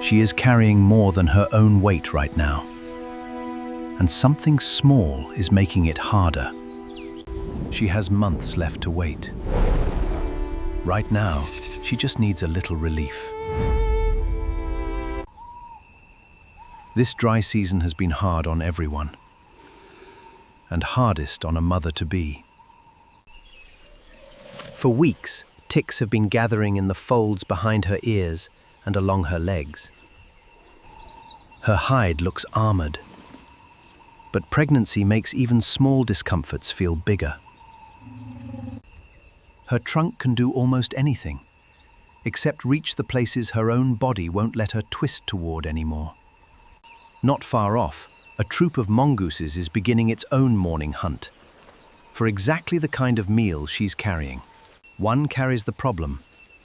She is carrying more than her own weight right now. And something small is making it harder. She has months left to wait. Right now, she just needs a little relief. This dry season has been hard on everyone, and hardest on a mother-to-be. For weeks, ticks have been gathering in the folds behind her ears and along her legs. Her hide looks armored, but pregnancy makes even small discomforts feel bigger. Her trunk can do almost anything, except reach the places her own body won't let her twist toward anymore. Not far off, a troop of mongooses is beginning its own morning hunt for exactly the kind of meal she's carrying. One carries the problem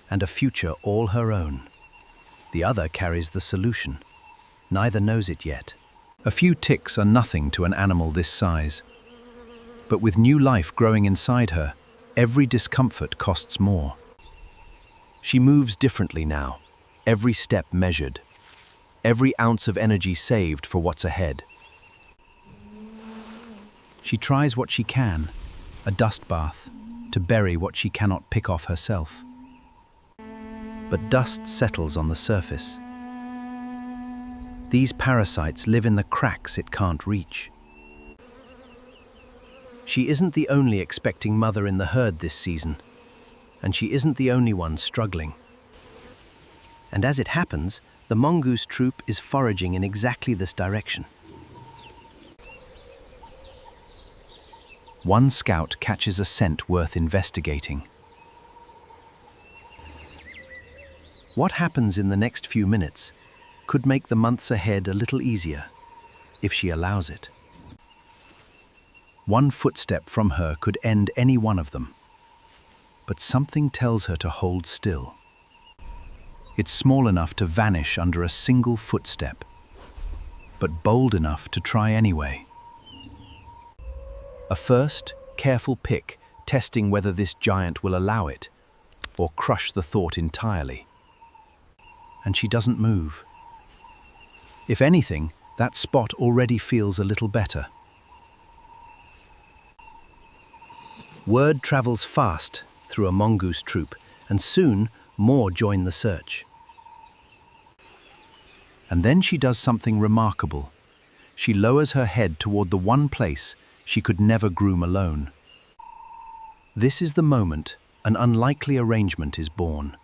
and a future all her own. The other carries the solution. Neither knows it yet. A few ticks are nothing to an animal this size. But with new life growing inside her, every discomfort costs more. She moves differently now, every step measured, every ounce of energy saved for what's ahead. She tries what she can, a dust bath, to bury what she cannot pick off herself. But dust settles on the surface. These parasites live in the cracks it can't reach. She isn't the only expecting mother in the herd this season, and she isn't the only one struggling. And as it happens, the Mongoose Troop is foraging in exactly this direction. One scout catches a scent worth investigating. What happens in the next few minutes could make the months ahead a little easier, if she allows it. One footstep from her could end any one of them. But something tells her to hold still. It's small enough to vanish under a single footstep, but bold enough to try anyway. A first, careful pick, testing whether this giant will allow it, or crush the thought entirely. And she doesn't move. If anything, that spot already feels a little better. Word travels fast through a mongoose troop, and soon more join the search. And then she does something remarkable. She lowers her head toward the one place she could never groom alone. This is the moment an unlikely arrangement is born,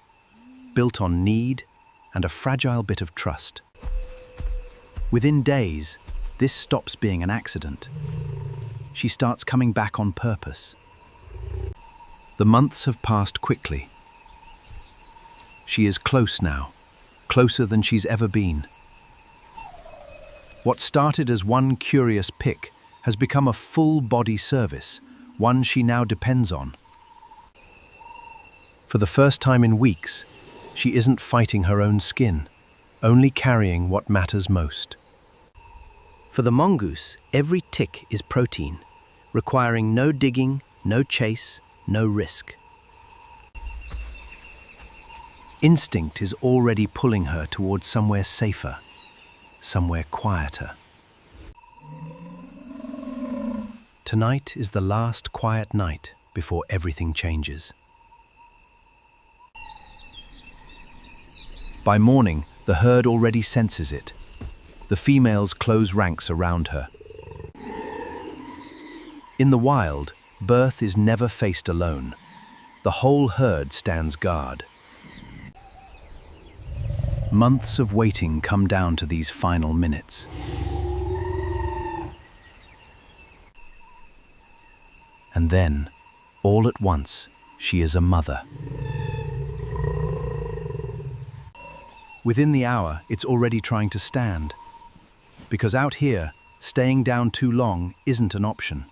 built on need and a fragile bit of trust. Within days, this stops being an accident. She starts coming back on purpose. The months have passed quickly. She is close now, closer than she's ever been. What started as one curious pick has become a full-body service, one she now depends on. For the first time in weeks, she isn't fighting her own skin, only carrying what matters most. For the mongoose, every tick is protein, requiring no digging, no chase, no risk. Instinct is already pulling her towards somewhere safer, somewhere quieter. Tonight is the last quiet night before everything changes. By morning, the herd already senses it. The females close ranks around her. In the wild, birth is never faced alone. The whole herd stands guard. Months of waiting come down to these final minutes. And then, all at once, she is a mother. Within the hour, it's already trying to stand. Because out here, staying down too long isn't an option.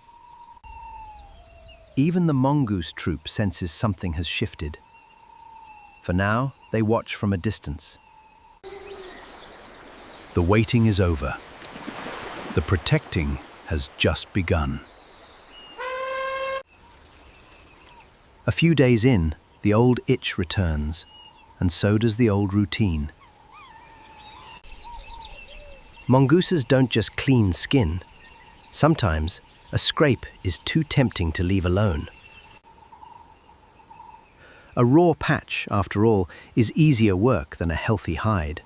Even the Mongoose Troop senses something has shifted. For now, they watch from a distance. The waiting is over. The protecting has just begun. A few days in, the old itch returns, and so does the old routine. Mongooses don't just clean skin. Sometimes, a scrape is too tempting to leave alone. A raw patch, after all, is easier work than a healthy hide.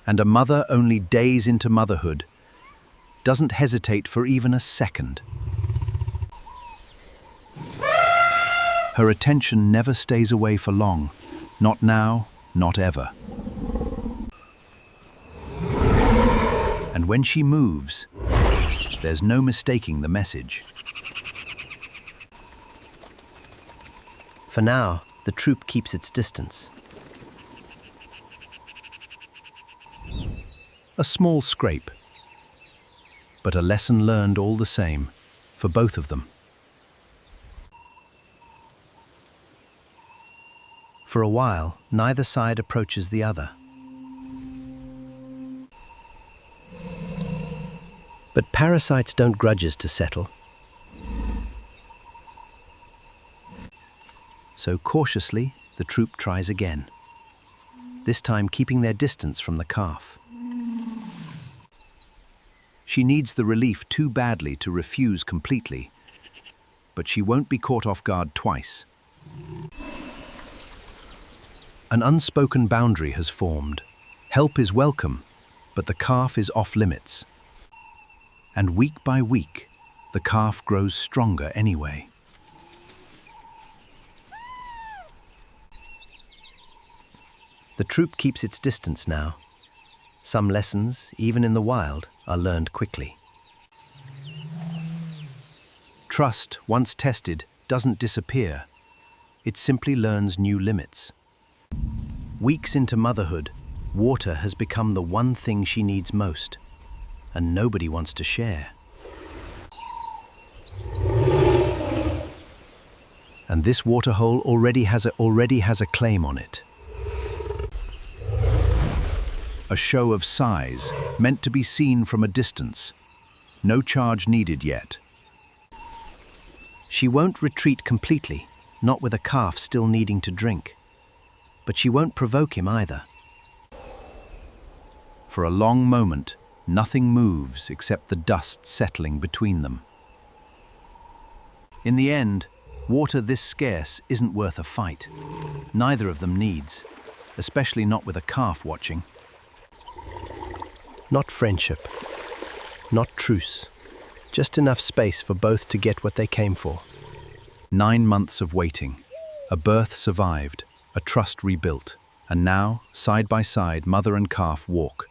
And a mother only days into motherhood doesn't hesitate for even a second. Her attention never stays away for long. Not now, not ever. And when she moves, there's no mistaking the message. For now, the troop keeps its distance. A small scrape, but a lesson learned all the same, for both of them. For a while, neither side approaches the other. But parasites don't grudges to settle. So cautiously, the troop tries again, this time keeping their distance from the calf. She needs the relief too badly to refuse completely, but she won't be caught off guard twice. An unspoken boundary has formed. Help is welcome, but the calf is off limits. And week by week, the calf grows stronger anyway. The troop keeps its distance now. Some lessons, even in the wild, are learned quickly. Trust, once tested, doesn't disappear. It simply learns new limits. Weeks into motherhood, water has become the one thing she needs most, and nobody wants to share. And this waterhole already has a claim on it. A show of size, meant to be seen from a distance. No charge needed yet. She won't retreat completely, not with a calf still needing to drink. But she won't provoke him either. For a long moment, nothing moves except the dust settling between them. In the end, water this scarce isn't worth a fight. Neither of them needs, especially not with a calf watching. Not friendship, not truce, just enough space for both to get what they came for. 9 months of waiting, a birth survived, a trust rebuilt, and now, side by side, mother and calf walk,